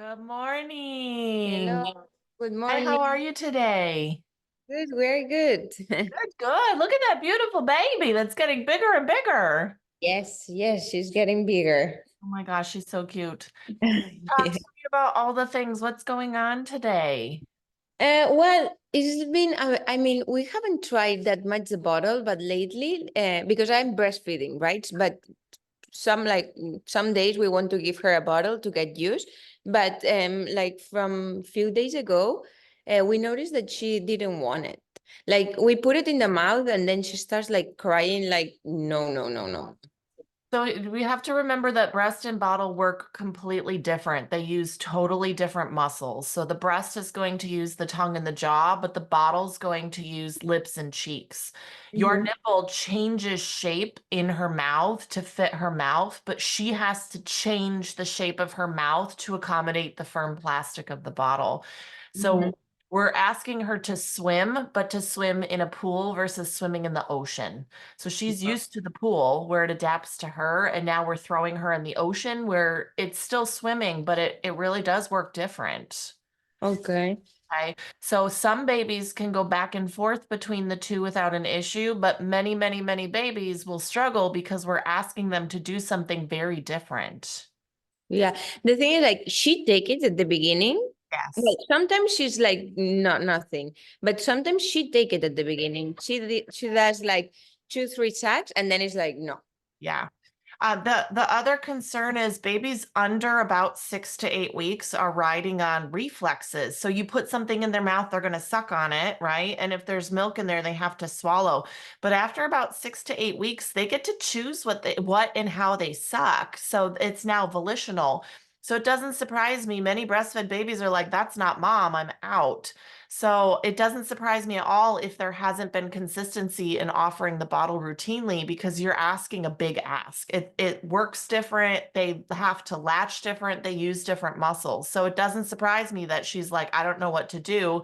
Good morning. Hello, good Hi, morning. how are you today? Good, very good. Good, good. Look at that beautiful baby that's getting bigger and bigger. Yes, yes, she's getting bigger. Oh my gosh, she's so cute. Talk to me about all the things. What's going on today? Well, it's been, I mean, we haven't tried that much the bottle, but lately, because I'm breastfeeding, right? But some days we want to give her a bottle to get used. But like from few days ago, we noticed that she didn't want it. Like we put it in the mouth and then she starts like crying, like, no, no, no, no. So we have to remember that breast and bottle work completely different. They use totally different muscles. So the breast is going to use the tongue and the jaw, but the bottle's going to use lips and cheeks. Your Mhm. nipple changes shape in her mouth to fit her mouth, but she has to change the shape of her mouth to accommodate the firm plastic of the bottle. Mhm. So we're asking her to swim, but to swim in a pool versus swimming in the ocean. So she's used to the pool where it adapts to her, and now we're throwing her in the ocean where it's still swimming, but it really does work different. Okay. Okay. So some babies can go back and forth between the two without an issue, but many, many, many babies will struggle because we're asking them to do something very different. Yeah. The thing is, like, she take it at the beginning. Well, Yes. sometimes she's like, not nothing, but sometimes she take it at the beginning. She does like two, three sacks, and then it's like, no. Yeah. The other concern is babies under about 6 to 8 weeks are riding on reflexes. So you put something in their mouth, they're going to suck on it, right? And if there's milk in there, they have to swallow. But after about 6 to 8 weeks, they get to choose what and how they suck. So it's now volitional. So it doesn't surprise me. Many breastfed babies are like, "That's not mom. I'm out." So it doesn't surprise me at all if there hasn't been consistency in offering the bottle routinely because you're asking a big ask. It works different. They have to latch different. They use different muscles. So it doesn't surprise me that she's like, I don't know what to do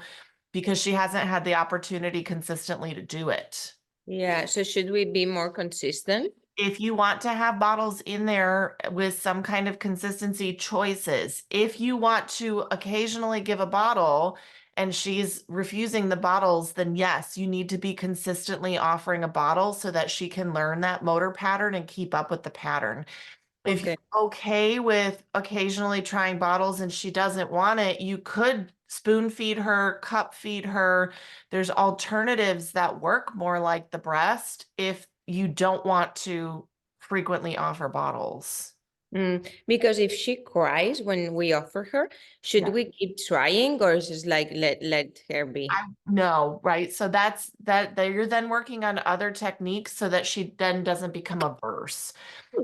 because she hasn't had the opportunity consistently to do it. Yeah. So should we be more consistent? If you want to have bottles in there with some kind of consistency choices, if you want to occasionally give a bottle and she's refusing the bottles, then yes, you need to be consistently offering a bottle so that she can learn that motor pattern and keep up with the pattern. If Okay. you're okay with occasionally trying bottles and she doesn't want it, you could spoon feed her, cup feed her. There's alternatives that work more like the breast if you don't want to frequently offer bottles. Because if she cries when we offer her, should Yeah. we keep trying or is just like let her be? I know, right? So that you're then working on other techniques so that she then doesn't become averse.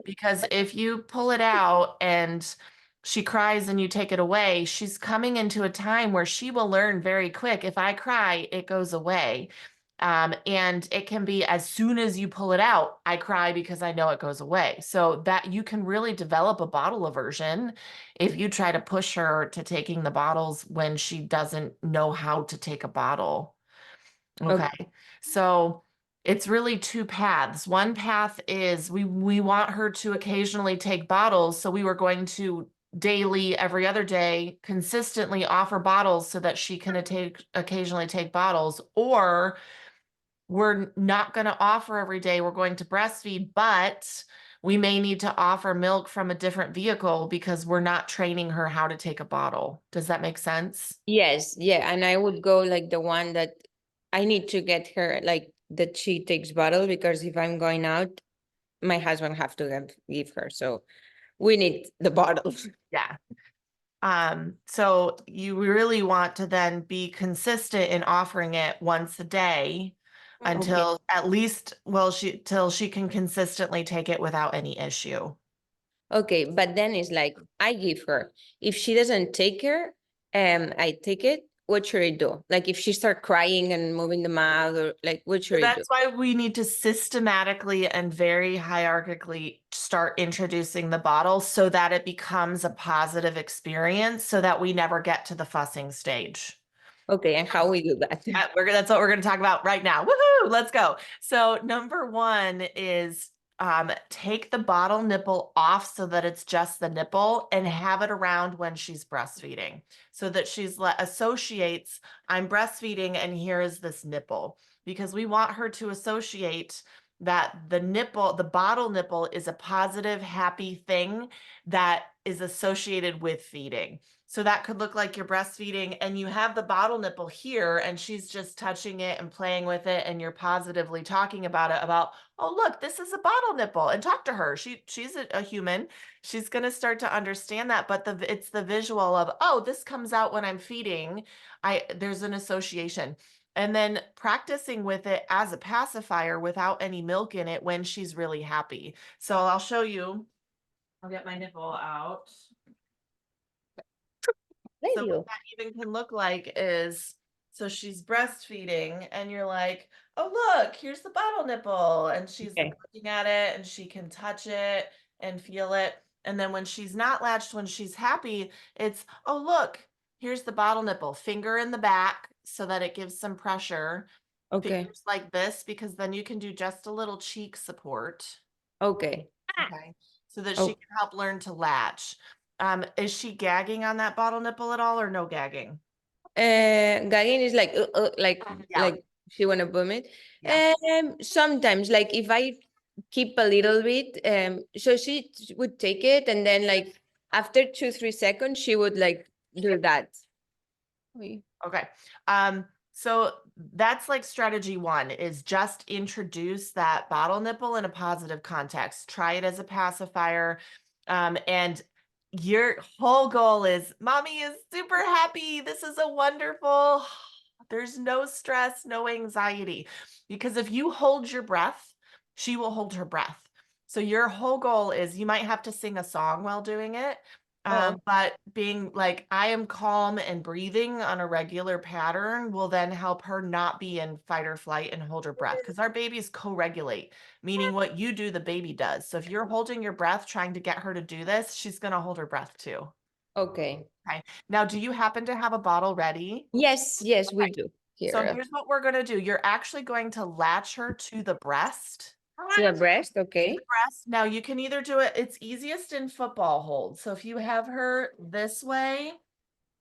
Because if you pull it out and she cries and you take it away, she's coming into a time where she will learn very quick. If I cry, it goes away. And it can be as soon as you pull it out, I cry because I know it goes away. So that you can really develop a bottle aversion if you try to push her to taking the bottles when she doesn't know how to take a bottle. Okay. Okay. So it's really two paths. One path is we want her to occasionally take bottles, so we were going to daily, every other day, consistently offer bottles so that she can occasionally take bottles, or we're not going to offer every day. We're going to breastfeed, but we may need to offer milk from a different vehicle because we're not training her how to take a bottle. Does that make sense? Yes, yeah. And I would go like the one that I need to get her like that she takes bottle because if I'm going out, my husband have to give her. So we need the bottles. Yeah. So you really want to then be consistent in offering it once a day Okay. until at least, well, till she can consistently take it without any issue. Okay, but then it's like I give her. If she doesn't take her, I take it. What should I do? Like if she start crying and moving the mouth, or like what should So I do? that's why we need to systematically and very hierarchically start introducing the bottle so that it becomes a positive experience so that we never get to the fussing stage. Okay, and how we do that? That's what we're going to talk about right now. Woohoo! Let's go. So number one is take the bottle nipple off so that it's just the nipple and have it around when she's breastfeeding so that associates I'm breastfeeding and here is this nipple because we want her to associate that the bottle nipple is a positive, happy thing that is associated with feeding. So that could look like you're breastfeeding and you have the bottle nipple here and she's just touching it and playing with it and you're positively talking about it about, oh, look, this is a bottle nipple and talk to her. She's a human. She's going to start to understand that, but it's the visual of, oh, this comes out when I'm feeding. There's an association. And then practicing with it as a pacifier without any milk in it when she's really happy. So I'll show you. I'll get my nipple out. So what Radio. that even can look like is, so she's breastfeeding and you're like, oh, look, here's the bottle nipple. And she's Okay. looking at it and she can touch it and feel it. And then when she's not latched, when she's happy, it's, oh, look, here's the bottle nipple, finger in the back so that it gives some pressure. Okay. Fingers like this, because then you can do just a little cheek support. Okay. Okay. So that she Oh, can help learn to latch. Is she gagging on that bottle nipple at all or no gagging? gagging is Yeah, like she wanna vomit. yeah. Sometimes like if I keep a little bit, so she would take it and then like after 2, 3 seconds she would like do that. Oy. Okay. So that's like strategy one is just introduce that bottle nipple in a positive context. Try it as a pacifier. And your whole goal is mommy is super happy. This is a wonderful, there's no stress, no anxiety. Because if you hold your breath, she will hold her breath. So your whole goal is you might have to sing a song while doing it. Oh, But being like, I am calm and breathing on a regular pattern will then help her not be in fight or flight and hold her breath. Because our babies co-regulate, meaning what you do, the baby does. So if you're holding your breath, trying to get her to do this, she's going to hold her breath too. okay. Okay. Now, do you happen to have a bottle ready? Yes, yes, we Okay. do So here. here's what we're going to do. You're actually going to latch her to the breast. To the breast, To the okay. breast. Now you can either do it, it's easiest in football hold. So if you have her this way,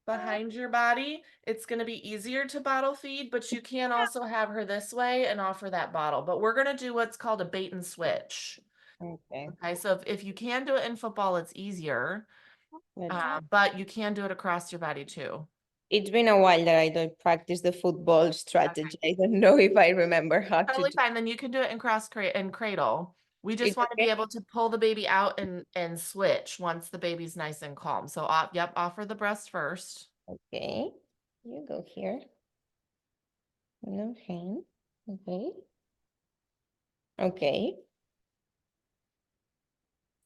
behind your body, it's going to be easier to bottle feed, but you can also have her this way and offer that bottle. But we're going to do what's called a bait and switch. Okay. Okay, so if you can do it in football, it's easier, Let's but you can do it across your body too. It's been a while that I don't practice the football Okay, strategy. I don't know if I remember how to totally do fine. Then you can do it in and cradle. We just it. want to Okay. be able to pull the baby out and switch once the baby's nice and calm. So, yep, offer the breast first. Okay. You go here. No hand. Okay. Okay.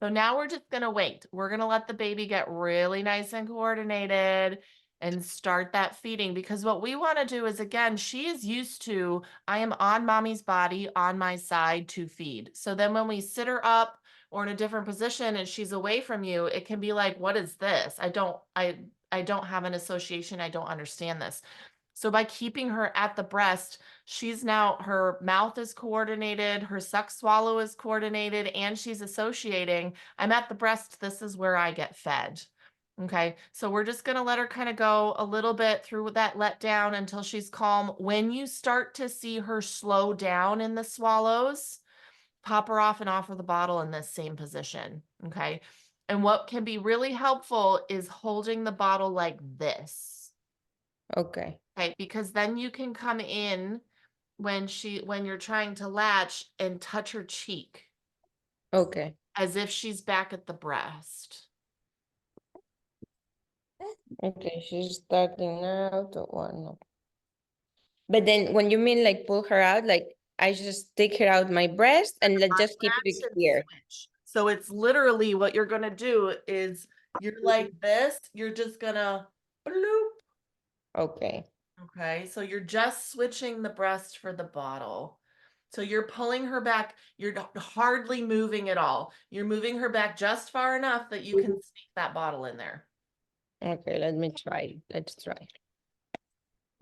So now we're just going to wait. We're going to let the baby get really nice and coordinated and start that feeding because what we want to do is, again, she is used to, I am on mommy's body on my side to feed. So then when we sit her up or in a different position and she's away from you, it can be like, what is this? I don't have an association. I don't understand this. So by keeping her at the breast, she's now, her mouth is coordinated, her suck swallow is coordinated, and she's associating, I'm at the breast, this is where I get fed. Okay, so we're just gonna let her kind of go a little bit through that let down until she's calm. When you start to see her slow down in the swallows, pop her off and offer the bottle in this same position. Okay, and what can be really helpful is holding the bottle like this. Okay. Okay, because then you can come in when you're trying to latch and touch her cheek Okay. as if she's back at the breast. Okay. She's starting now to one. But then when you mean like pull her out, like I just take her out my breast and let just keep Latch it and here. switch. So it's literally what you're gonna do is you're like this, you're just gonna bloop. Okay. Okay, so you're just switching the breast for the bottle. So you're pulling her back, you're hardly moving at all. You're moving her back just far enough that you can sneak that bottle in there. Okay, let me try. Let's try.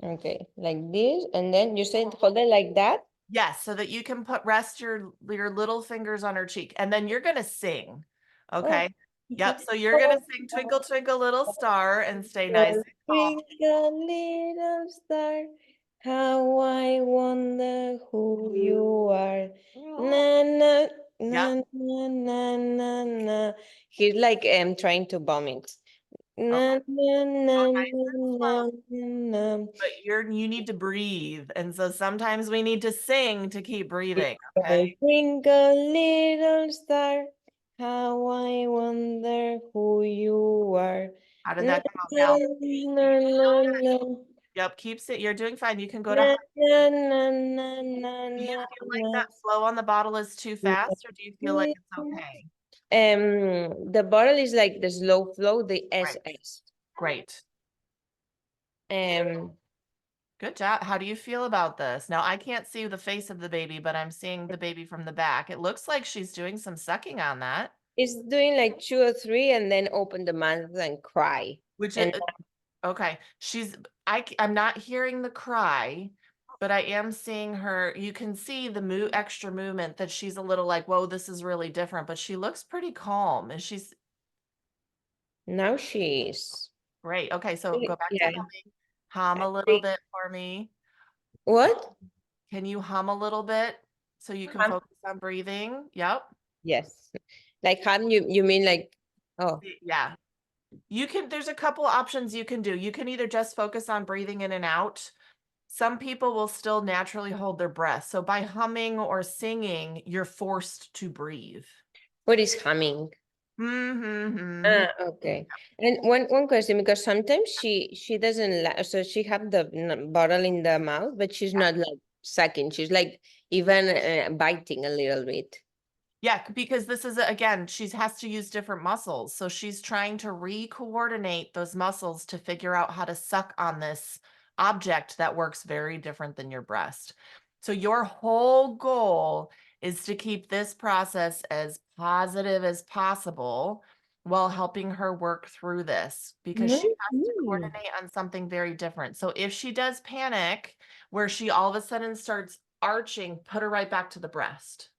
Okay, like this, and then you said hold it like that. Yes, so that you can rest your little fingers on her cheek, and then you're gonna sing. Oh. Okay. Yep. So you're gonna sing Twinkle Twinkle Little Star and stay nice One and calm. twinkle little star, how I wonder who you are. Na na Yep. na na na na na. He's like trying to vomit. Okay. Na na Go na nice and slow. na na na. But you need to breathe. And so sometimes we need to sing to keep breathing. Okay. Twinkle, twinkle, little star, how I wonder who you are. How did Na, that come out na, now? na, na, na, Yep, keep it. You're doing fine. You can go to na, hum. na, na, na, na, Do you na, feel like na, that flow on the bottle is too na. fast, or do you feel like it's okay? The bottle is like the slow flow, the Right. SS. Great. Um, Good job. How do you feel about this? Now, I can't see the face of the baby, but I'm seeing the baby from the back. It looks like she's doing some sucking on that, it's doing like 2 or 3 and then open the mouth and cry. which is And okay. I'm not hearing the cry, but I am seeing her. You can see the extra movement that she's a little like, whoa, this is really different, but she looks pretty calm and she's now she's, great. Okay, so go back to yeah. humming. Hum I a little think- bit for me. What? Can you hum a little bit so you can focus on breathing? Yep. Yes. Like how you mean like, oh, Yeah. There's a couple options you can do. You can either just focus on breathing in and out. Some people will still naturally hold their breath. So by humming or singing, you're forced to breathe. what is humming? Mm-hmm. Ah, okay. And one question, because sometimes she doesn't so she have the bottle in the mouth, but she's not like sucking. She's like even biting a little bit. Yeah, because this is again, she has to use different muscles. So she's trying to re-coordinate those muscles to figure out how to suck on this object that works very different than your breast. So your whole goal is to keep this process as positive as possible while helping her work through this because she has to Mhm. coordinate on something very different. So if she does panic, where she all of a sudden starts arching, put her right back to the breast.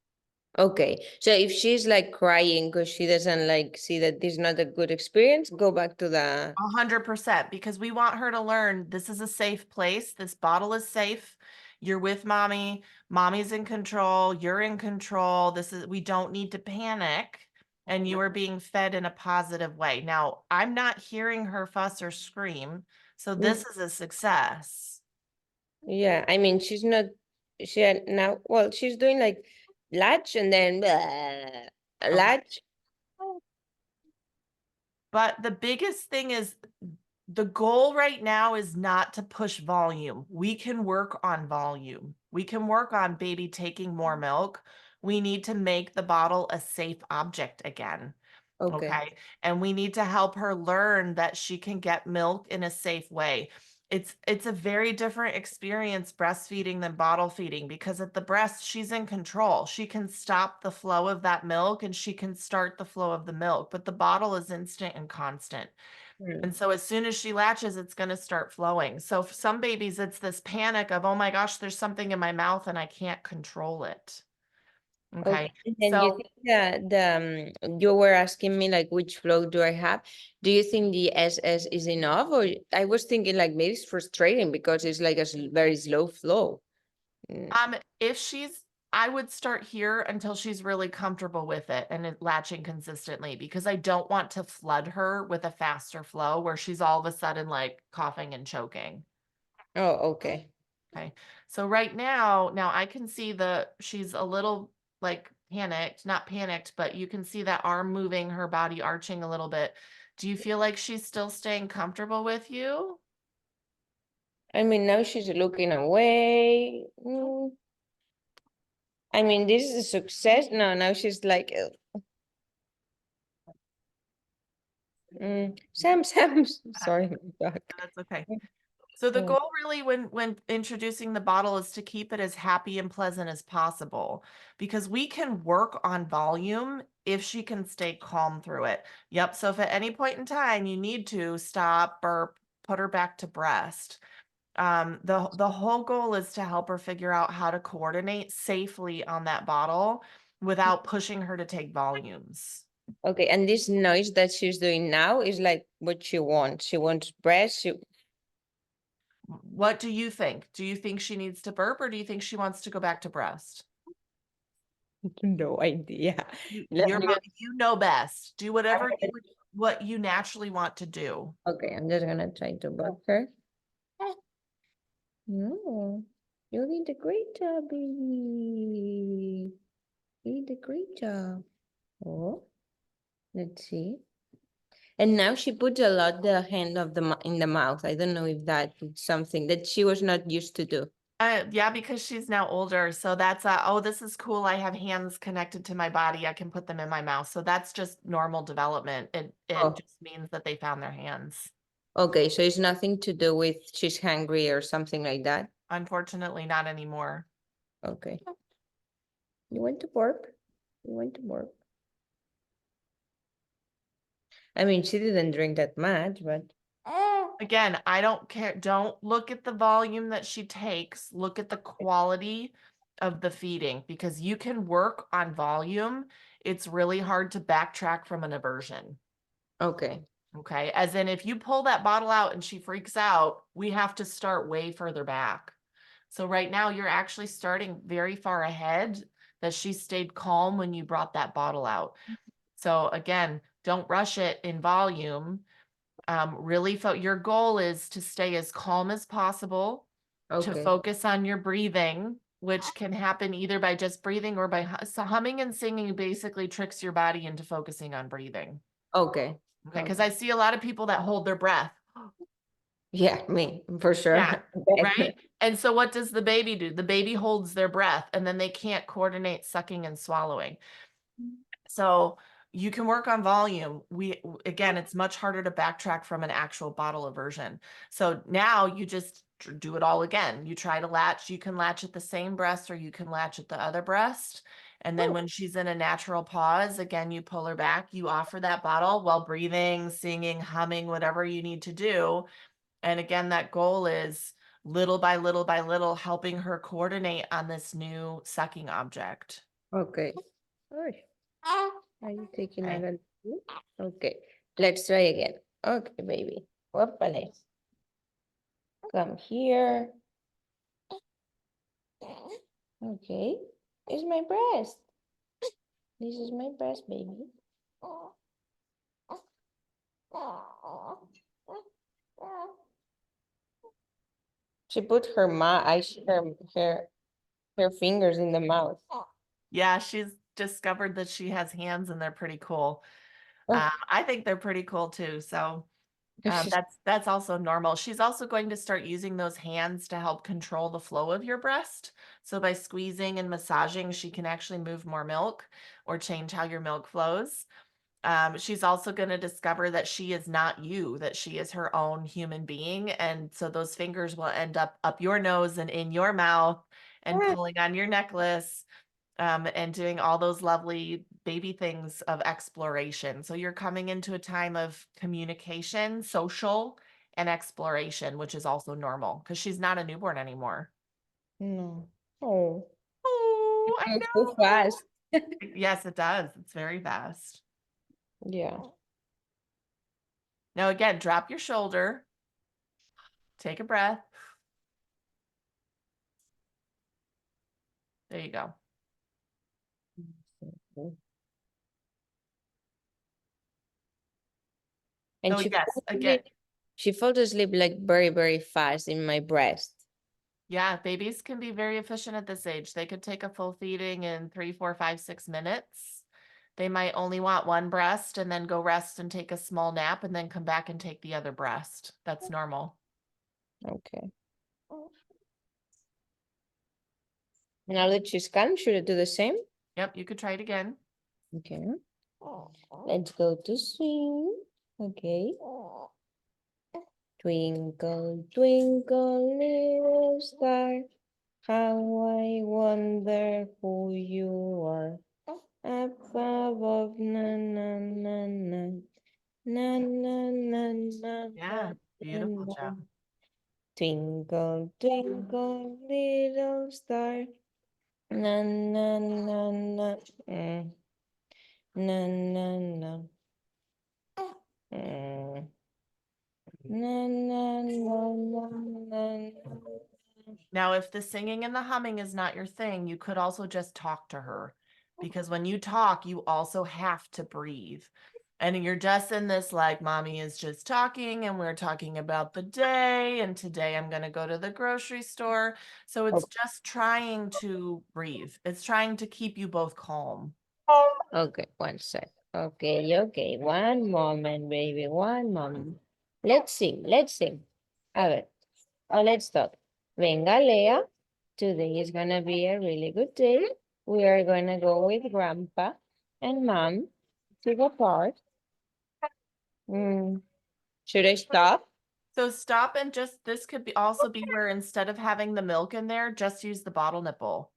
Okay. So if she's like crying because she doesn't like see that this is not a good experience, go back to the 100% because we want her to learn this is a safe place. This bottle is safe. You're with mommy. Mommy's in control. You're in control. We don't need to panic. And you are being fed in a positive way. Now, I'm not hearing her fuss or scream. So Mm, this is a success. yeah. I mean, she's not she had now well, she's doing like latch and then Okay. latch. But the biggest thing is the goal right now is not to push volume. We can work on volume. We can work on baby taking more milk. We need to make the bottle a safe object again. Okay. Okay. And we need to help her learn that she can get milk in a safe way. It's a very different experience breastfeeding than bottle feeding because at the breast she's in control. She can stop the flow of that milk and she can start the flow of the milk, but the bottle is instant and constant. Hmm. And so as soon as she latches, it's going to start flowing. So for some babies, it's this panic of, oh my gosh, there's something in my mouth and I can't control it. Okay. Okay. And then you So think that you were asking me like which flow do I have? Do you think the SS is enough? Or I was thinking like maybe it's frustrating because it's like a very slow flow. Mm. if I would start here until she's really comfortable with it and latching consistently because I don't want to flood her with a faster flow where she's all of a sudden like coughing and choking. Oh, okay. Okay. So right now I can see she's a little like panicked, not panicked, but you can see that arm moving, her body arching a little bit. Do you feel like she's still staying comfortable with you? I mean, now she's looking away. I mean, this is a success. No, now she's like, Sam, Sam. Sorry, my dog. That's okay. So the Mm, goal really when introducing the bottle is to keep it as happy and pleasant as possible because we can work on volume if she can stay calm through it. Yep. So if at any point in time you need to stop, burp, put her back to breast. The whole goal is to help her figure out how to coordinate safely on that bottle without pushing her to take volumes. Okay, and this noise that she's doing now is like what she wants. She wants breast. She What do you think? Do you think she needs to burp or do you think she wants to go back to breast? no idea. You, Let your me mom, you know best. Do whatever just- what you naturally want to do. Okay, I'm just gonna try to block her. No, you did a great job, baby. You did a great job. Oh, let's see. And now she puts a lot the hand of in the mouth. I don't know if that is something that she was not used to do. Yeah, because she's now older. So that's oh, this is cool. I have hands connected to my body. I can put them in my mouth. So that's just normal development. It Oh, just means that they found their hands. okay. So it's nothing to do with she's hungry or something like that. Unfortunately, not anymore. Okay. You went to burp? You went to burp? I mean, she didn't drink that much, but Again, I don't care. Don't look at the volume that she takes. Look at the quality of the feeding because you can work on volume. It's really hard to backtrack from an aversion. okay. Okay. As in, if you pull that bottle out and she freaks out, we have to start way further back. So right now, you're actually starting very far ahead that she stayed calm when you brought that bottle out. So again, don't rush it in volume. Really, your goal is to stay as calm as possible, to Okay. focus on your breathing, which can happen either by just breathing or by so humming and singing basically tricks your body into focusing on breathing. Okay. Okay, because Okay. I see a lot of people that hold their breath. Yeah, me for sure. Yeah, right? And so what does the baby do? The baby holds their breath and then they can't coordinate sucking and swallowing. So you can work on volume. Again, it's much harder to backtrack from an actual bottle aversion. So now you just do it all again. You try to latch, you can latch at the same breast or you can latch at the other breast. And then when she's in a natural pause, again, you pull her back, you offer that bottle while breathing, singing, humming, whatever you need to do. And again, that goal is little by little by little helping her coordinate on this new sucking object. Okay. Alright. Are you taking a Okay. little? Okay. Let's try again. Okay, baby. Whoopale. Come here. Okay. It's my breast. This is my breast, baby. She put her her fingers in the mouth. Yeah, she's discovered that she has hands and they're pretty cool. Oh, I think they're pretty cool too. So she's that's also normal. She's also going to start using those hands to help control the flow of your breast. So by squeezing and massaging, she can actually move more milk or change how your milk flows. She's also going to discover that she is not you, that she is her own human being. And so those fingers will end up your nose and in your mouth and pulling on your necklace and doing all those lovely baby things of exploration. So you're coming into a time of communication, social, and exploration, which is also normal because she's not a newborn anymore. no. Oh, Oh, I it's so know. fast. Yes, it does. It's very fast. Yeah. Now, again, drop your shoulder, take a breath. There you go. And So, yes, again, she falls asleep like very, very fast in my breast. yeah, babies can be very efficient at this age. They could take a full feeding in 3, 4, 5, 6 minutes. They might only want one breast and then go rest and take a small nap and then come back and take the other breast. That's normal. Okay. Now that she's calm, should I do the same? Yep, you could try it again. Okay. Let's go to swing. Okay. Twinkle, twinkle, little star, how I wonder who you are. Up above, na na na na na na na na na Yeah, na beautiful na. job. Twinkle, twinkle, little star. Na, na, na, na. Na, na, na. Mm. Na, na, na, na, na, na. Now, if the singing and the humming is not your thing, you could also just talk to her, because when you talk, you also have to breathe. And you're just in this like, mommy is just talking, and we're talking about the day, and today I'm going to go to the grocery store. So it's just trying to breathe. It's trying to keep you both calm. Okay, one sec. Okay, okay. One moment, baby. One moment. Let's sing, let's sing. A ver. Oh, let's talk. Venga, Lea. Today is gonna be a really good day. We are gonna go with Grandpa and Mom to the park. Mm. Should I stop? So stop and just, this could be also be where instead of having the milk in there, just use the bottle nipple.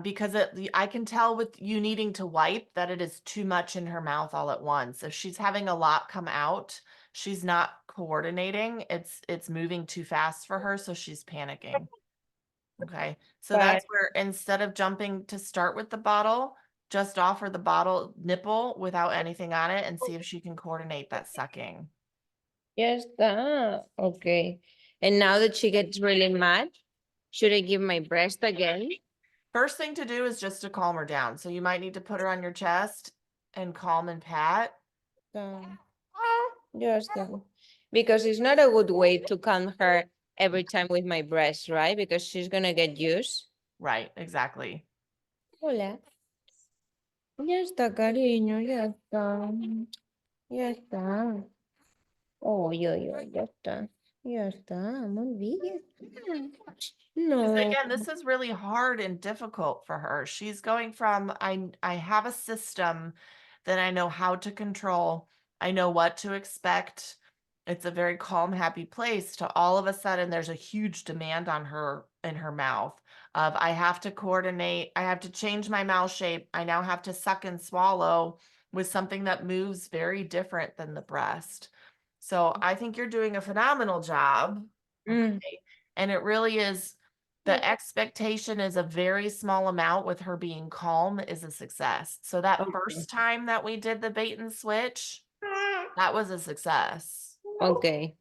Because I can tell with you needing to wipe that it is too much in her mouth all at once. If she's having a lot come out, she's not coordinating. It's moving too fast for her, so she's panicking. Okay. So But that's where instead of jumping to start with the bottle, just offer the bottle nipple without anything on it and see if she can coordinate that sucking. yes, okay. And now that she gets really mad, should I give my breast again? First thing to do is just to calm her down. So you might need to put her on your chest and calm and pat. Just because it's not a good way to calm her every time with my breast, right? Because she's gonna get used. Right, exactly. Hola. Ya está, cariño, ya está. Ya está. Oh, ya está. Ya está, muy bien. Because No. again, this is really hard and difficult for her. She's going from I have a system that I know how to control. I know what to expect. It's a very calm, happy place to all of a sudden there's a huge demand on her in her mouth of I have to coordinate, I have to change my mouth shape. I now have to suck and swallow with something that moves very different than the breast. So I think you're doing a phenomenal job. Mm. Okay. And it really is the expectation is a very small amount with her being calm is a success. So that Okay. first time that we did the bait and switch, that was a success. Okay.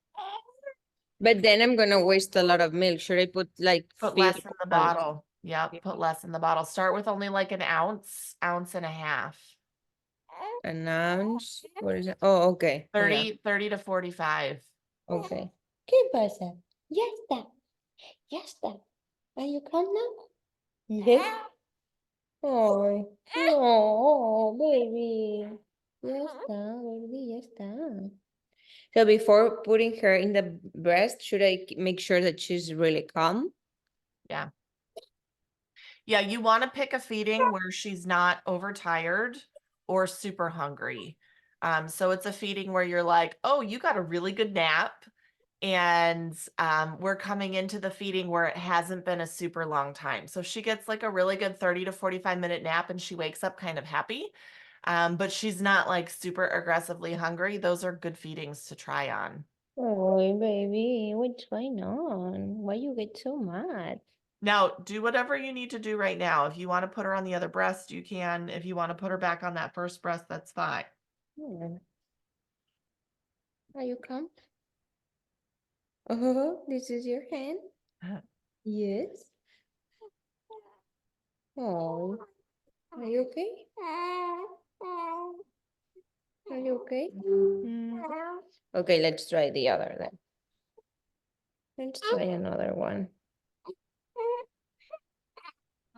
But then I'm gonna waste a lot of milk. Should I put like Put few less in the ounce? bottle. Yep, put less in the bottle. Start with only like an ounce, ounce and a half. An ounce? What is it? Oh, okay. Yeah. 30 to 45. Okay. ¿Qué pasa? Ya está. Ya está. Are you calm now? Yes. Oh, no, baby. Ya está, baby, ya está. So before putting her in the breast, should I make sure that she's really calm? Yeah. Yeah, you want to pick a feeding where she's not overtired or super hungry. So it's a feeding where you're like, oh, you got a really good nap. And we're coming into the feeding where it hasn't been a super long time. So she gets like a really good 30 to 45-minute nap and she wakes up kind of happy. But she's not like super aggressively hungry. Those are good feedings to try on. Oh, baby, what's going on? Why you get so mad? Now, do whatever you need to do right now. If you want to put her on the other breast, you can. If you want to put her back on that first breast, that's fine. Hmm. Are you calm? Oh, this is your hand? Yes. Oh, are you okay? Are you okay? Mm. Okay, let's try the other then. Let's try another one.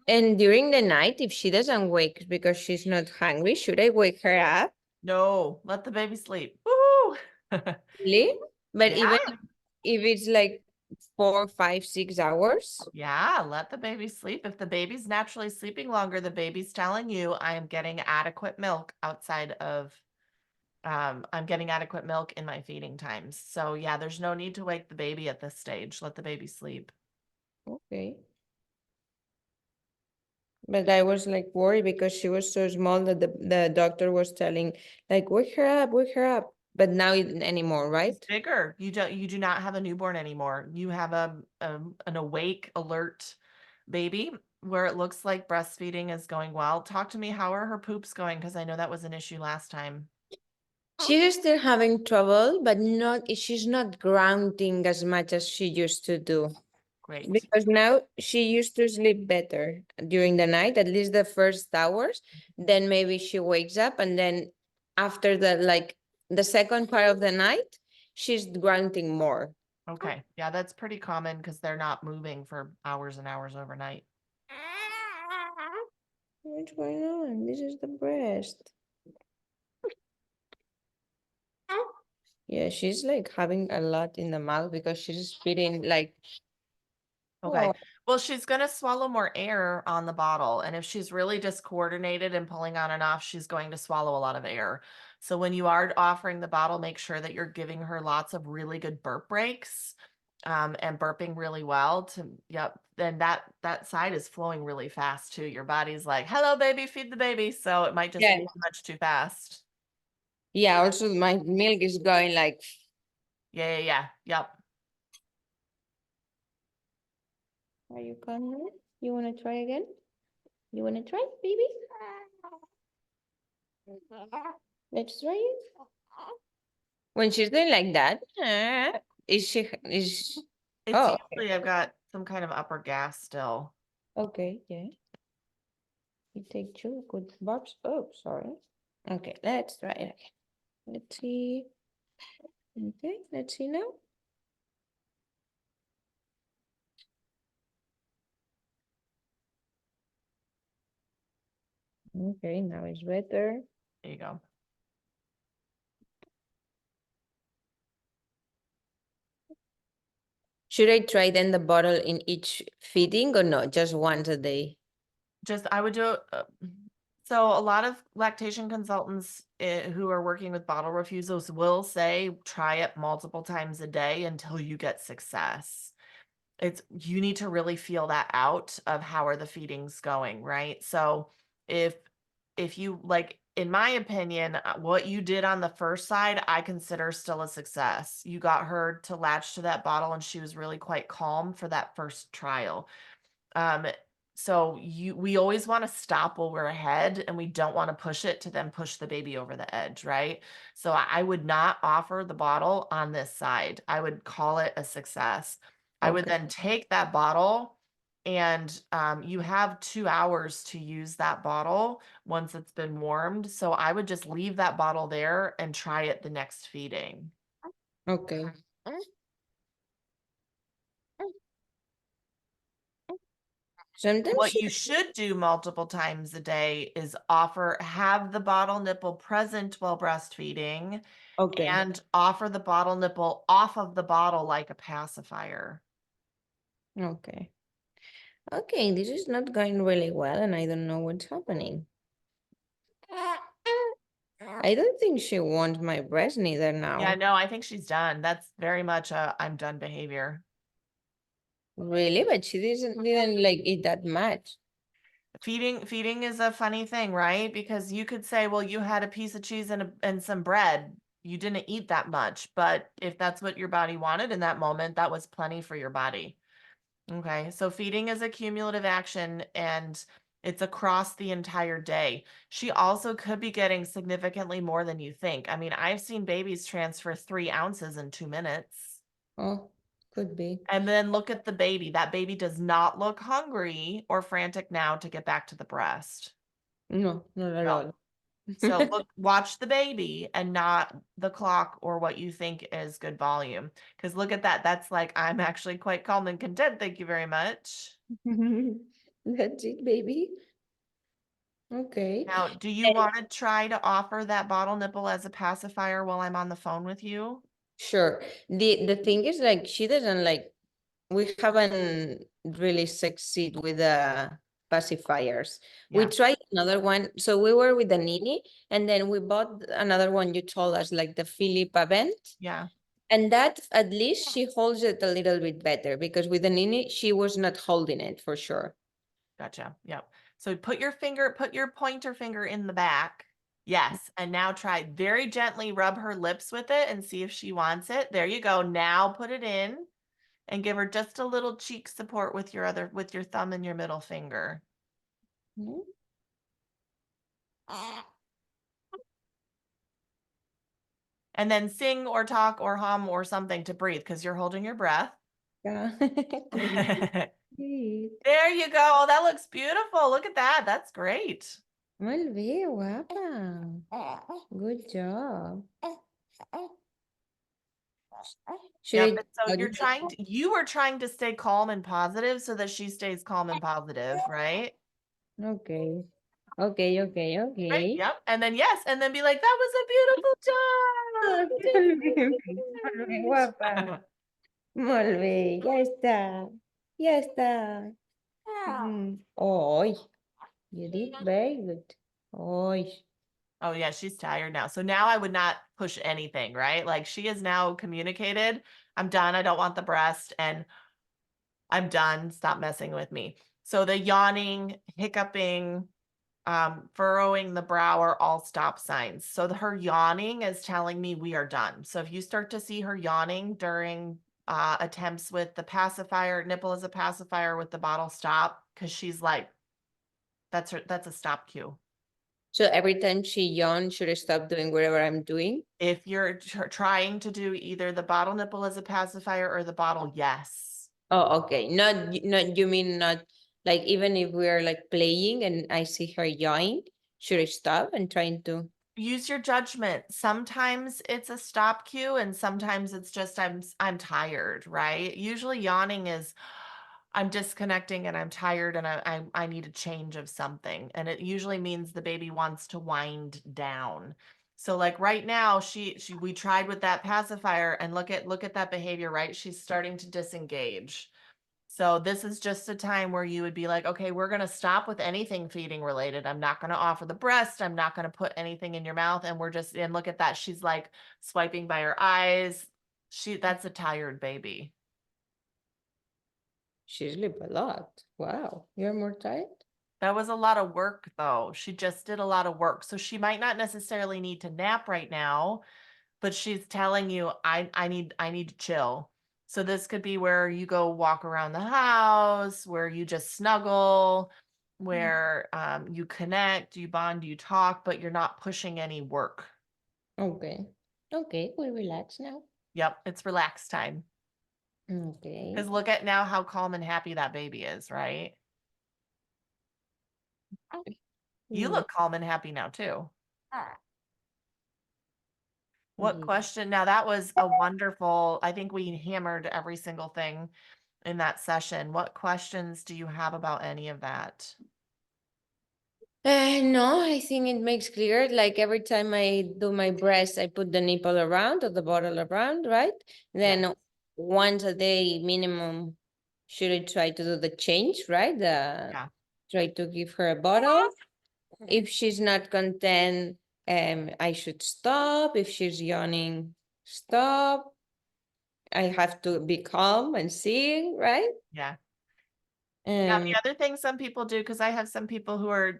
And during the night, if she doesn't wake because she's not hungry, should I wake her up? No, let the baby sleep. Woo! Really? But Yeah. even if it's like 4, 5, 6 hours? Yeah, let the baby sleep. If the baby's naturally sleeping longer, the baby's telling you, I am getting adequate milk outside of, I'm getting adequate milk in my feeding times. So yeah, there's no need to wake the baby at this stage. Let the baby sleep. Okay. But I was like worried because she was so small that the doctor was telling, like, wake her up, wake her up. but now anymore, right? It's bigger. You do not have a newborn anymore. You have an awake, alert baby where it looks like breastfeeding is going well. Talk to me, how are her poops going? Because I know that was an issue last time. She's still having trouble, but she's not grounding as much as she used to do. Great. Because now she used to sleep better during the night, at least the first hours. Then maybe she wakes up, and then after the second part of the night, she's grunting more. Okay. Yeah, that's pretty common because they're not moving for hours and hours overnight. What's going on? This is the breast. Yeah, she's like having a lot in the mouth because she's feeding like, Okay. oh, Well, she's going to swallow more air on the bottle. And if she's really discoordinated and pulling on and off, she's going to swallow a lot of air. So when you are offering the bottle, make sure that you're giving her lots of really good burp breaks, and burping really well yep. Then that side is flowing really fast too. Your body's like, hello, baby, feed the baby. So it might just yeah. move much too fast. Yeah, also my milk is going like, Yeah, yeah, yeah. Yep. are you coming? You want to try again? You want to try, baby? Let's try it. When she's doing like that, is It's oh, usually I've got some kind of upper gas still. okay, yeah. You take two good burps. Oh, sorry. Okay, let's try it again. Let's see. Okay, let's see now. Okay, now it's better. There you go. Should I try then the bottle in each feeding or not? Just once a day? Just I would do so a lot of lactation consultants who are working with bottle refusals will say try it multiple times a day until you get success. It's you need to really feel that out of how are the feedings going, right? So if you like, in my opinion, what you did on the first side, I consider still a success. You got her to latch to that bottle and she was really quite calm for that first trial. Um, so we always want to stop while we're ahead and we don't want to push it to then push the baby over the edge, right? So I would not offer the bottle on this side. I would call it a success. I would Okay. then take that bottle and you have 2 hours to use that bottle once it's been warmed. So I would just leave that bottle there and try it the next feeding. Okay. Sometimes What she, you should do multiple times a day is have the bottle nipple present while breastfeeding okay. and offer the bottle nipple off of the bottle like a pacifier. Okay. Okay, this is not going really well and I don't know what's happening. I don't think she wants my breast neither Yeah, now. no, I think she's done. That's very much a I'm done behavior. Really? But she didn't like eat that much. Feeding is a funny thing, right? Because you could say, well, you had a piece of cheese and some bread. You didn't eat that much, but if that's what your body wanted in that moment, that was plenty for your body. Okay, so feeding is a cumulative action and it's across the entire day. She also could be getting significantly more than you think. I mean, I've seen babies transfer 3 ounces in 2 minutes. Oh, could be. And then look at the baby. That baby does not look hungry or frantic now to get back to the breast. No, not at No. all. So watch the baby and not the clock or what you think is good volume. Because look at that. That's like, I'm actually quite calm and content. Thank you very much. That's it, baby. Okay. Now, do you And want to try to offer that bottle nipple as a pacifier while I'm on the phone with you? sure. The thing is like she doesn't like we haven't really succeed with the pacifiers. We Yeah, tried another one. So we were with the Nini and then we bought another one you told us like the Philip Avent. yeah, And that at least she holds it a little bit better because with the Nini, she was not holding it for sure. gotcha. Yep. So put your pointer finger in the back. Yes, and now try very gently rub her lips with it and see if she wants it. There you go. Now put it in and give her just a little cheek support with with your thumb and your middle finger. Mhm. And then sing or talk or hum or something to breathe because you're holding your breath. Yeah. Great. There you go. Oh, that looks beautiful. Look at that. That's great. Muy bien, guapa. Good job. Should Yep. I And so tell you are trying to stay calm and positive so that she stays calm and positive, right? Okay. Okay, okay, Right. okay. Yep. And then yes, and then be like, that was a Ah, muy bien, beautiful guapa. job. Muy bien, ya está. Ya está. Oh, you did very good. Oh, Oh yeah, she's tired now. So now I would not push anything, right? Like she has now communicated, I'm done. I don't want the breast and I'm done. Stop messing with me. So the yawning, hiccuping, furrowing the brow are all stop signs. So her yawning is telling me we are done. So if you start to see her yawning during attempts with the pacifier, nipple as a pacifier with the bottle stop, because she's like, that's a stop cue. so every time she yawns, should I stop doing whatever I'm doing? If you're trying to do either the bottle nipple as a pacifier or the bottle, yes. Oh, okay. Not you mean not like even if we're like playing and I see her yawning, should I stop and trying to? Use your judgment. Sometimes it's a stop cue and sometimes it's just I'm tired, right? Usually yawning is I'm disconnecting and I'm tired and I need a change of something. And it usually means the baby wants to wind down. So like right now she we tried with that pacifier and look at that behavior, right? She's starting to disengage. So this is just a time where you would be like, okay, we're going to stop with anything feeding related. I'm not going to offer the breast. I'm not going to put anything in your mouth. And we're just, and look at that. She's like swiping by her eyes. That's a tired baby. She sleep a lot. Wow, you're more tired? That was a lot of work though. She just did a lot of work. So she might not necessarily need to nap right now, but she's telling you I need to chill. So this could be where you go walk around the house, where you just snuggle, where you connect, you bond, you talk, but you're not pushing any work. Okay. Okay, we relax now. Yep, it's relax time. Okay. Because look at now how calm and happy that baby is, right? You Yeah. look calm and happy now too. What Yeah. question? Now that was a wonderful, I think we hammered every single thing in that session. What questions do you have about any of that? No, I think it makes clear. Like every time I do my breast, I put the nipple around or the bottle around, right? Yeah. Then once a day minimum, should I try to do the change, right? Yeah. Try to give her a bottle. If she's not content, I should stop. If she's yawning, stop. I have to be calm and seeing, right? Yeah. Now, Um, the other thing some people do, because I have some people who are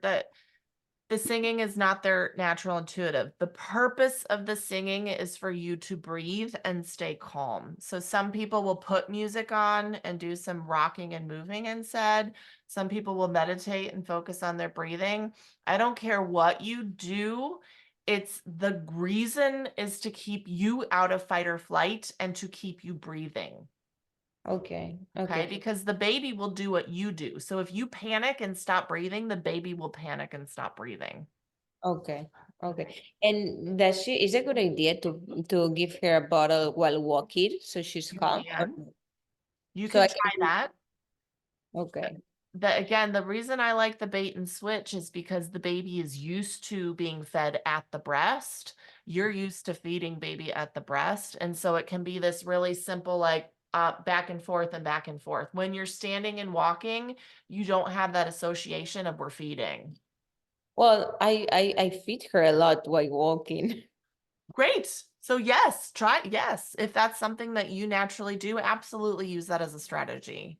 the singing is not their natural intuitive. The purpose of the singing is for you to breathe and stay calm. So some people will put music on and do some rocking and moving instead. Some people will meditate and focus on their breathing. I don't care what you do. It's the reason is to keep you out of fight or flight and to keep you breathing. okay, Okay, okay, because the baby will do what you do. So if you panic and stop breathing, the baby will panic and stop breathing. okay, okay. And does she is a good idea to give her a bottle while walking so she's You calm? can. You So can I try can that. okay. Again, the reason I like the bait and switch is because the baby is used to being fed at the breast. You're used to feeding baby at the breast. And so it can be this really simple, like back and forth and back and forth. When you're standing and walking, you don't have that association of we're feeding. Well, I feed her a lot while walking. Great. So yes, try yes. If that's something that you naturally do, absolutely use that as a strategy.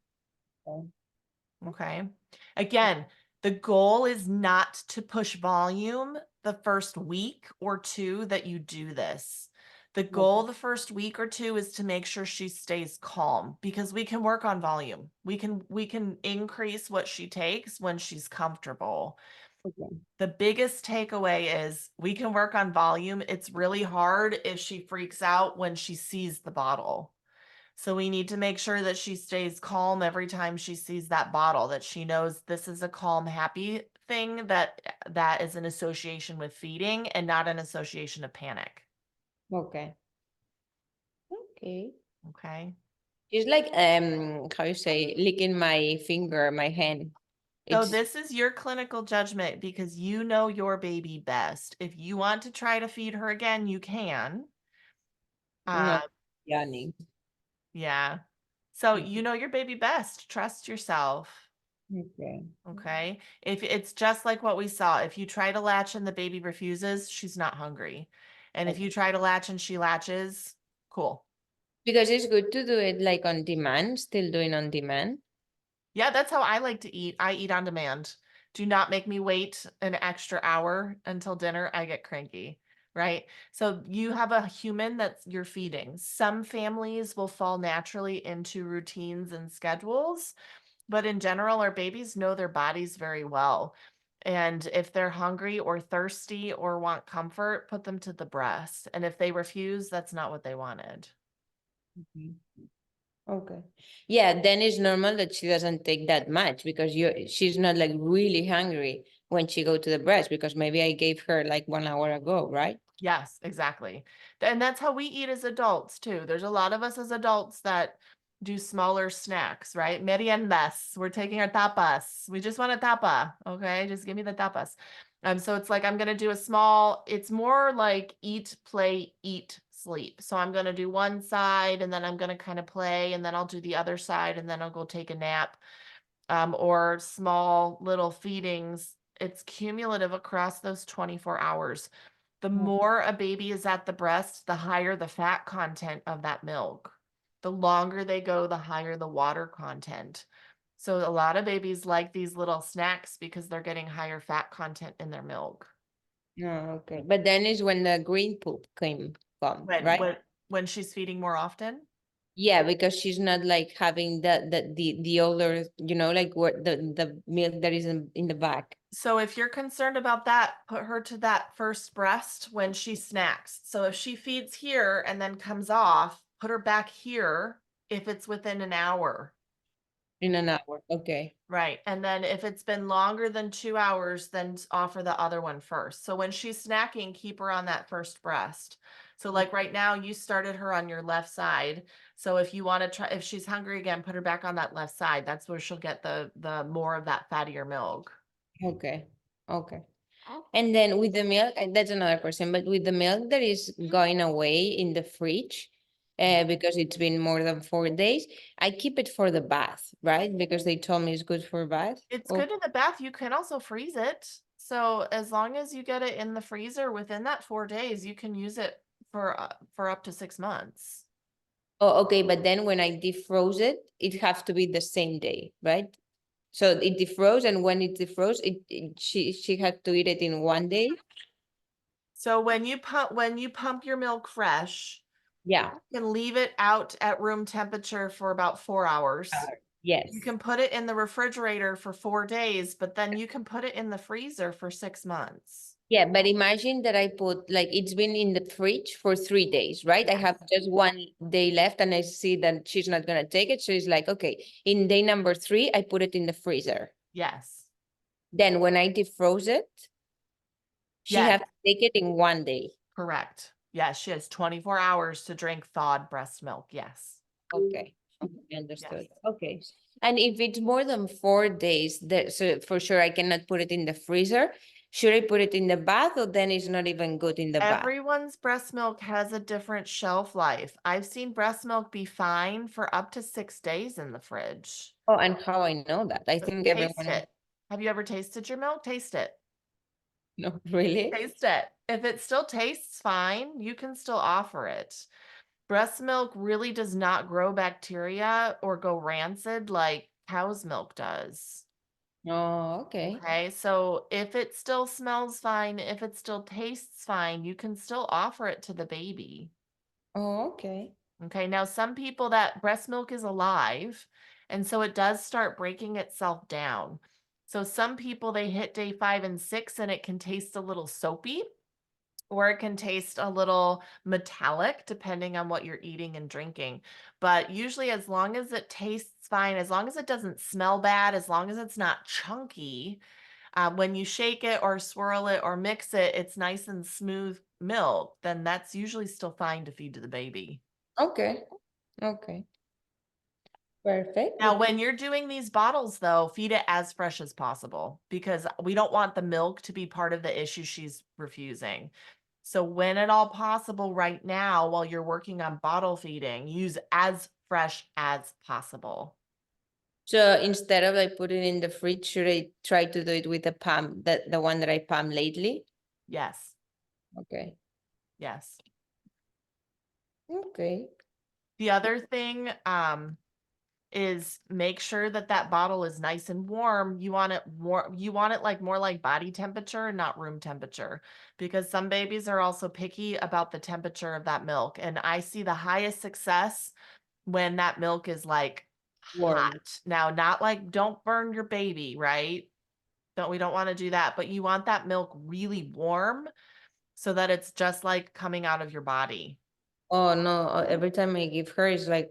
Okay. Again, the goal is not to push volume. the first week or two that you do this. The Okay. goal the first week or two is to make sure she stays calm because we can work on volume. We can increase what she takes when she's comfortable. Okay. The biggest takeaway is we can work on volume. It's really hard if she freaks out when she sees the bottle. So we need to make sure that she stays calm every time she sees that bottle, that she knows this is a calm, happy thing that is an association with feeding and not an association of panic. Okay. Okay. Okay. It's like how you say licking my finger, my hand. So It's this is your clinical judgment because you know your baby best. If you want to try to feed her again, you can. not Uh, yawning. yeah. So you Mhm. know your baby best. Trust yourself. Okay. Okay. If it's just like what we saw, if you try to latch and the baby refuses, she's not hungry. And if you Okay. try to latch and she latches, cool. Because it's good to do it like on demand, still doing on demand. Yeah, that's how I like to eat. I eat on demand. Do not make me wait an extra hour until dinner. I get cranky, right? So you have a human that you're feeding. Some families will fall naturally into routines and schedules. But in general, our babies know their bodies very well. And if they're hungry or thirsty or want comfort, put them to the breast. And if they refuse, that's not what they wanted. Mhm. Okay. Yeah, then it's normal that she doesn't take that much because she's not like really hungry when she go to the breast because maybe I gave her like 1 hour ago, right? Yes, exactly. And that's how we eat as adults too. There's a lot of us as adults that do smaller snacks, right? Meriendas. We're taking our tapas. We just want a tapa. Okay. Just give me the tapas. So it's like I'm gonna do a small, it's more like eat, play, eat, sleep. So I'm gonna do one side and then I'm gonna kind of play and then I'll do the other side and then I'll go take a nap, or small little feedings. It's cumulative across those 24 hours. The Mm. more a baby is at the breast, the higher the fat content of that milk. The longer they go, the higher the water content. So a lot of babies like these little snacks because they're getting higher fat content in their milk. No, okay. But then is when the green poop come, When right? when when she's feeding more often. Yeah, because she's not like having the older, like what the milk that is in the back. So if you're concerned about that, put her to that first breast when she snacks. So if she feeds here and then comes off, put her back here if it's within an hour. In an hour. Okay. Right. And then if it's been longer than 2 hours, then offer the other one first. So when she's snacking, keep her on that first breast. So like right now, you started her on your left side. So if you want to try, if she's hungry again, put her back on that left side. That's where she'll get the more of that fattier milk. Okay. Okay. And then with the milk, that's another question, but with the milk that is going away in the fridge, because it's been more than 4 days, I keep it for the bath, right? Because they told me it's good for bath. It's Oh, good in the bath. You can also freeze it. So as long as you get it in the freezer within that 4 days, you can use it for up to 6 months. oh, okay. But then when I defroze it, it has to be the same day, right? So it defroze, and when it defroze, she had to eat it in 1 day. So when you pump your milk fresh, Yeah. you can leave it out at room temperature for about 4 hours. You Yes. can put it in the refrigerator for 4 days, but then you can put it in the freezer for 6 months. Yeah, but imagine that I put like it's been in the fridge for 3 days, right? I have just 1 day left and I see that she's not gonna take it. So it's like, okay, in day number 3, I put it in the freezer. Yes. Then when I defroze it, she Yes, have to take it in 1 day. correct. Yes, she has 24 hours to drink thawed breast milk. Yes. Okay. Okay, Yes. understood. Okay. And if it's more than 4 days, so for sure I cannot put it in the freezer. Should I put it in the bath or then it's not even good in the bath? Everyone's breast milk has a different shelf life. I've seen breast milk be fine for up to 6 days in the fridge. Oh, and how I know that? I think Taste everyone, it. Have you ever tasted your milk? Taste it. no, really? Taste it. If it still tastes fine, you can still offer it. Breast milk really does not grow bacteria or go rancid like cow's milk does. Oh, okay. Okay, so if it still smells fine, if it still tastes fine, you can still offer it to the baby. Oh, okay. Okay, now some people that breast milk is alive, and so it does start breaking itself down. So some people they hit day 5 and 6 and it can taste a little soapy or it can taste a little metallic depending on what you're eating and drinking. But usually, as long as it tastes fine, as long as it doesn't smell bad, as long as it's not chunky, when you shake it or swirl it or mix it, it's nice and smooth milk, then that's usually still fine to feed to the baby. Okay. Okay. Perfect. Now, Good when you're doing these bottles, though, feed it as fresh as possible because we don't want the milk to be part of the issue she's refusing. So, when at all possible, right now, while you're working on bottle feeding, use as fresh as possible. So instead of like putting it in the fridge, should I try to do it with the palm, the one that I palm lately? Yes. Okay. Yes. Okay. The other thing is make sure that that bottle is nice and warm. You want it like more like body temperature, not room temperature, because some babies are also picky about the temperature of that milk. And I see the highest success when that milk is like Warm. hot. Now, not like don't burn your baby, right? Don't We don't want to do that, but you want that milk really warm so that it's just like coming out of your body. Oh no, every time I give her it's like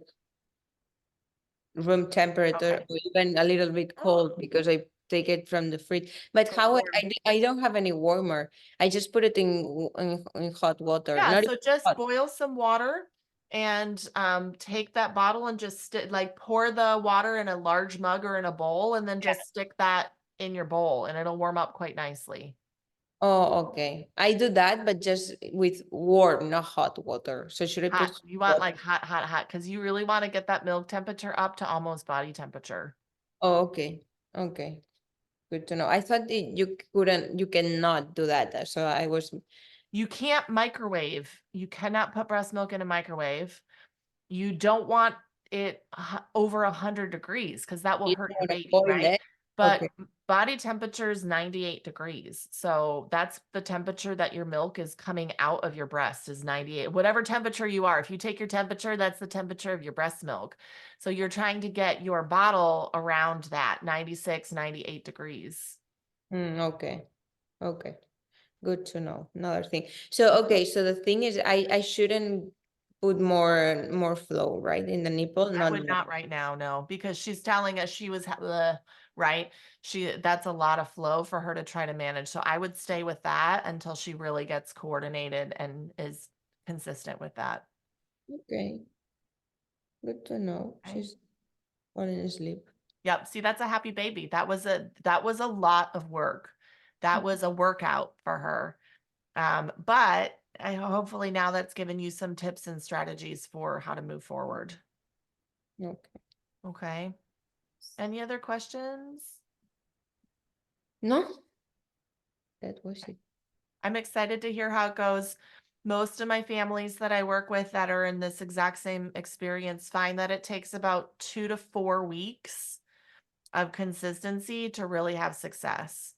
room temperature Okay. or even a little bit cold because I take it from the fridge. But So how warm. I don't have any warmer. I just put it in in hot water. Yeah, Not so even just hot. boil some water and take that bottle and just like pour the water in a large mug or in a bowl and then just stick that in your bowl and it'll warm up quite nicely. Oh, okay. I do that, but just with warm, not hot water. So should I put Hot. hot You want water? like hot, hot, hot because you really want to get that milk temperature up to almost body temperature. Oh, okay. Okay. Good to know. I thought that you cannot do that. So I was, You can't microwave. You cannot put breast milk in a microwave. You don't want it over 100 degrees because that will you hurt don't your want to baby, boil right? it. But Okay. body temperature is 98 degrees. So that's the temperature that your milk is coming out of your breast is 98. Whatever temperature you are, if you take your temperature, that's the temperature of your breast milk. So you're trying to get your bottle around that 96, 98 degrees. Okay. Okay. Good to know. Another thing. So okay, so the thing is I shouldn't put more flow, right? In the nipple, I not would not right now, no, because she's telling us she was right. That's a lot of flow for her to try to manage. So I would stay with that until she really gets coordinated and is consistent with that. okay. Good to know. Okay. She's falling asleep. Yep. See, that's a happy baby. That was a lot of work. That was a workout for her. But hopefully now that's given you some tips and strategies for how to move forward. Okay. Okay. Any other questions? No, that was it. I'm excited to hear how it goes. Most of my families that I work with that are in this exact same experience find that it takes about 2 to 4 weeks of consistency to really have success.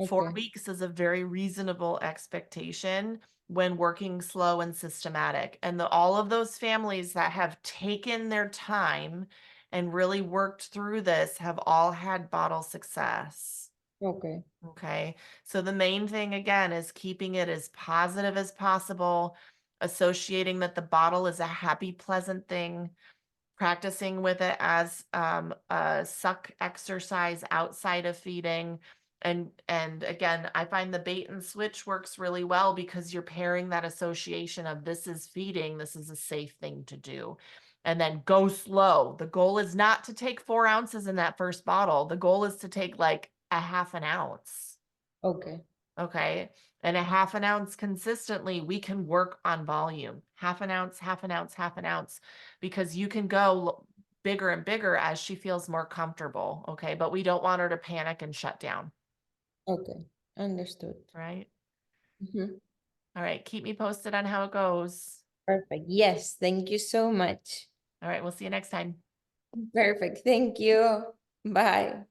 Four Okay. weeks is a very reasonable expectation when working slow and systematic. And all of those families that have taken their time and really worked through this have all had bottle success. Okay. Okay. So the main thing again is keeping it as positive as possible, associating that the bottle is a happy, pleasant thing, practicing with it as a suck exercise outside of feeding. And again, I find the bait and switch works really well because you're pairing that association of this is feeding, this is a safe thing to do. And then go slow. The goal is not to take 4 ounces in that first bottle. The goal is to take like a half an ounce. Okay. Okay. And a half an ounce consistently, we can work on volume. Half an ounce, half an ounce, half an ounce, because you can go bigger and bigger as she feels more comfortable. Okay. But we don't want her to panic and shut down. Okay. Understood. Right. Mhm. All right. Keep me posted on how it goes. Perfect. Yes. Thank you so much. All right. We'll see you next time. Perfect. Thank you. Bye.